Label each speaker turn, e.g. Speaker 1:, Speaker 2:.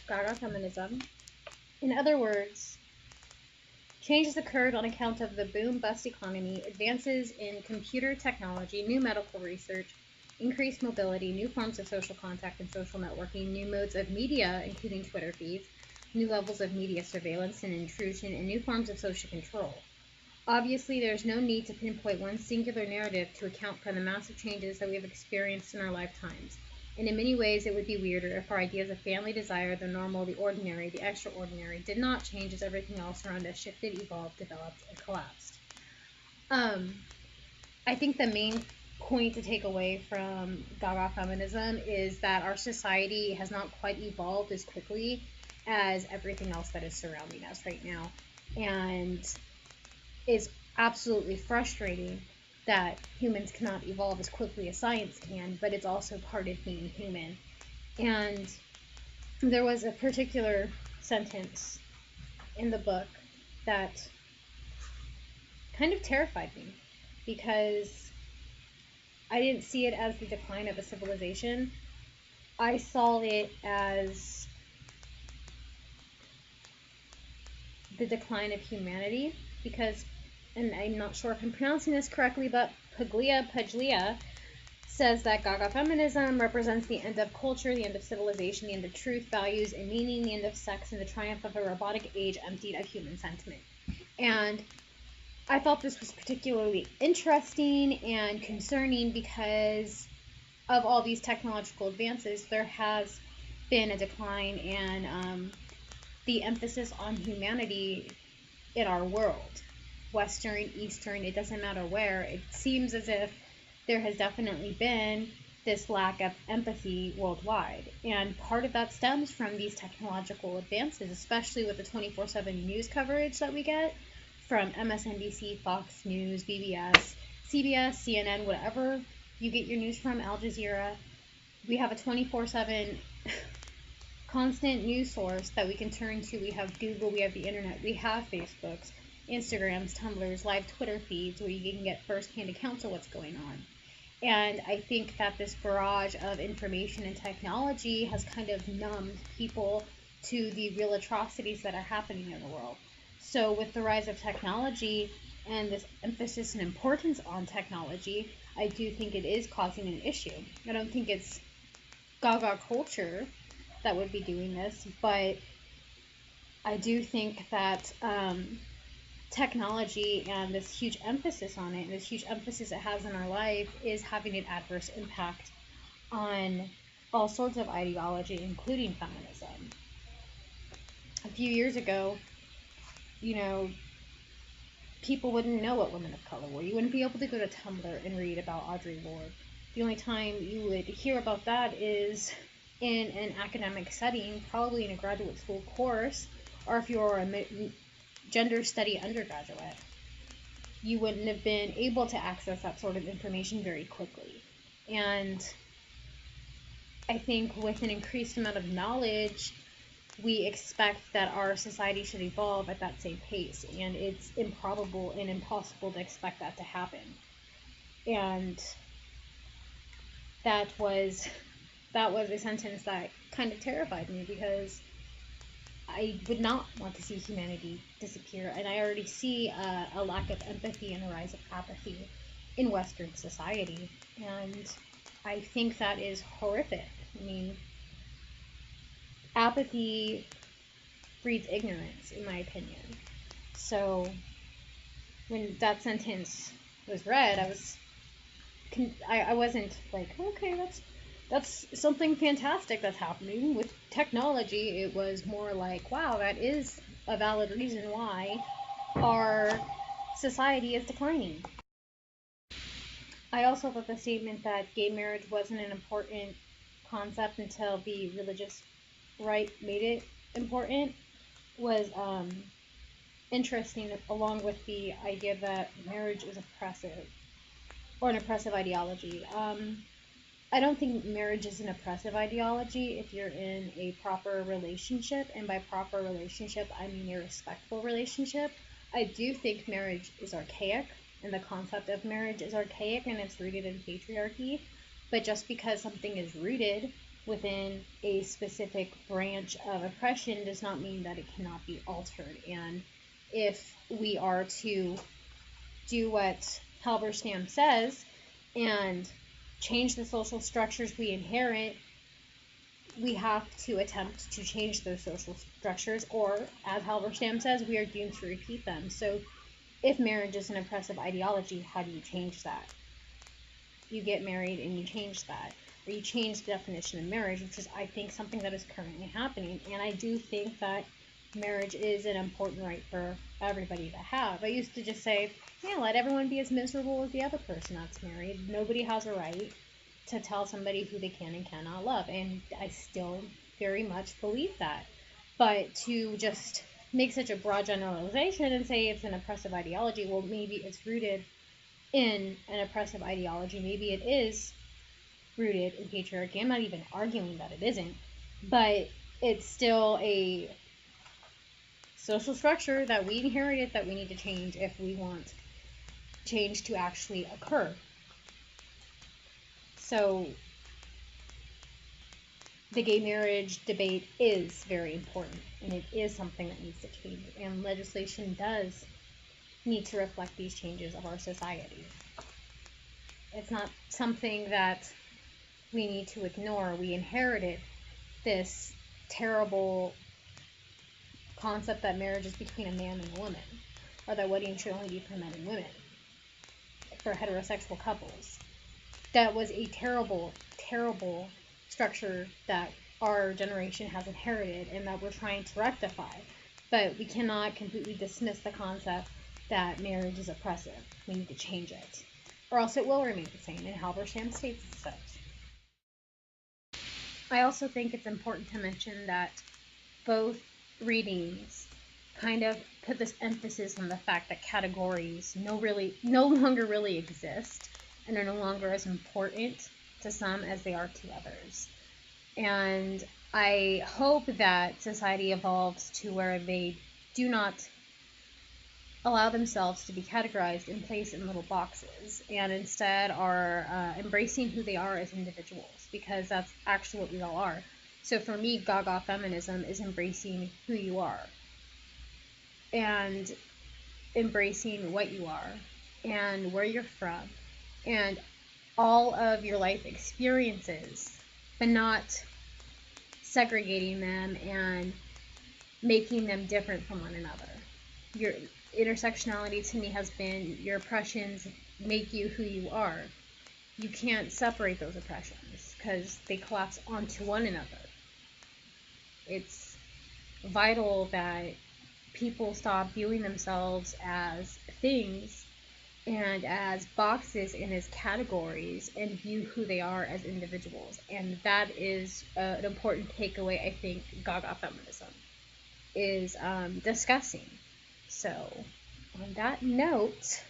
Speaker 1: Gaga feminism. In other words, change has occurred on account of the boom-bust economy, advances in computer technology, new medical research, increased mobility, new forms of social contact and social networking, new modes of media, including Twitter feeds, new levels of media surveillance and intrusion, and new forms of social control. Obviously, there is no need to pinpoint one singular narrative to account for the massive changes that we have experienced in our lifetimes. And in many ways, it would be weirder if our ideas of family, desire, the normal, the ordinary, the extraordinary did not change as everything else around us shifted, evolved, developed, and collapsed. I think the main point to take away from Gaga feminism is that our society has not quite evolved as quickly as everything else that is surrounding us right now. And it's absolutely frustrating that humans cannot evolve as quickly as science can, but it's also part of being human. And there was a particular sentence in the book that kind of terrified me because I didn't see it as the decline of a civilization. I saw it as the decline of humanity because, and I'm not sure if I'm pronouncing this correctly, but Puglia says that Gaga feminism represents the end of culture, the end of civilization, the end of truth, values, and meaning, the end of sex, and the triumph of a robotic age emptied of human sentiment. And I thought this was particularly interesting and concerning because of all these technological advances, there has been a decline in the emphasis on humanity in our world. Western, Eastern, it doesn't matter where. It seems as if there has definitely been this lack of empathy worldwide. And part of that stems from these technological advances, especially with the 24/7 news coverage that we get from MSNBC, Fox News, BBS, CBS, CNN, whatever you get your news from, Al Jazeera. We have a 24/7 constant news source that we can turn to. We have Google, we have the internet, we have Facebooks, Instagrams, Tumblrs, live Twitter feeds where you can get firsthand accounts of what's going on. And I think that this barrage of information and technology has kind of numbed people to the real atrocities that are happening in the world. So with the rise of technology and this emphasis and importance on technology, I do think it is causing an issue. I don't think it's Gaga culture that would be doing this, but I do think that technology and this huge emphasis on it, and this huge emphasis it has in our life, is having an adverse impact on all sorts of ideology, including feminism. A few years ago, people wouldn't know what women of color were. You wouldn't be able to go to Tumblr and read about Audre Lorde. The only time you would hear about that is in an academic setting, probably in a graduate school course, or if you're a gender study undergraduate. You wouldn't have been able to access that sort of information very quickly. And I think with an increased amount of knowledge, we expect that our society should evolve at that same pace, and it's improbable and impossible to expect that to happen. And that was a sentence that kind of terrified me because I would not want to see humanity disappear, and I already see a lack of empathy and a rise of apathy in Western society, and I think that is horrific. I mean, apathy breeds ignorance, in my opinion. So when that sentence was read, I wasn't like, okay, that's something fantastic that's happening with technology. It was more like, wow, that is a valid reason why our society is declining. I also thought the statement that gay marriage wasn't an important concept until the religious right made it important was interesting, along with the idea that marriage is oppressive, or an oppressive ideology. I don't think marriage is an oppressive ideology if you're in a proper relationship, and by proper relationship, I mean a respectful relationship. I do think marriage is archaic, and the concept of marriage is archaic, and it's rooted in patriarchy. But just because something is rooted within a specific branch of oppression does not mean that it cannot be altered. And if we are to do what Halberstam says and change the social structures we inherit, we have to attempt to change those social structures, or as Halberstam says, we are doomed to repeat them. So if marriage is an oppressive ideology, how do you change that? You get married and you change that, or you change the definition of marriage, which is, I think, something that is currently happening. And I do think that marriage is an important right for everybody to have. I used to just say, yeah, let everyone be as miserable as the other person that's married. Nobody has a right to tell somebody who they can and cannot love. And I still very much believe that. But to just make such a broad generalization and say it's an oppressive ideology, well, maybe it's rooted in an oppressive ideology. Maybe it is rooted in patriarchy. I'm not even arguing that it isn't. But it's still a social structure that we inherited that we need to change if we want change to actually occur. So the gay marriage debate is very important, and it is something that needs to change, and legislation does need to reflect these changes of our society. It's not something that we need to ignore. We inherited this terrible concept that marriage is between a man and a woman, or that wedding should only be for men and women, for heterosexual couples. That was a terrible, terrible structure that our generation has inherited and that we're trying to rectify. But we cannot completely dismiss the concept that marriage is oppressive. We need to change it, or else it will remain the same, and Halberstam states as such. I also think it's important to mention that both readings kind of put this emphasis on the fact that categories no longer really exist and are no longer as important to some as they are to others. And I hope that society evolves to where they do not allow themselves to be categorized and placed in little boxes, and instead are embracing who they are as individuals, because that's actually what we all are. So for me, Gaga feminism is embracing who you are and embracing what you are and where you're from and all of your life experiences, but not segregating them and making them different from one another. Your intersectionality to me has been your oppressions make you who you are. You can't separate those oppressions because they collapse onto one another. It's vital that people stop viewing themselves as things and as boxes and as categories and view who they are as individuals. And that is an important takeaway, I think, Gaga feminism is discussing. So, on that note,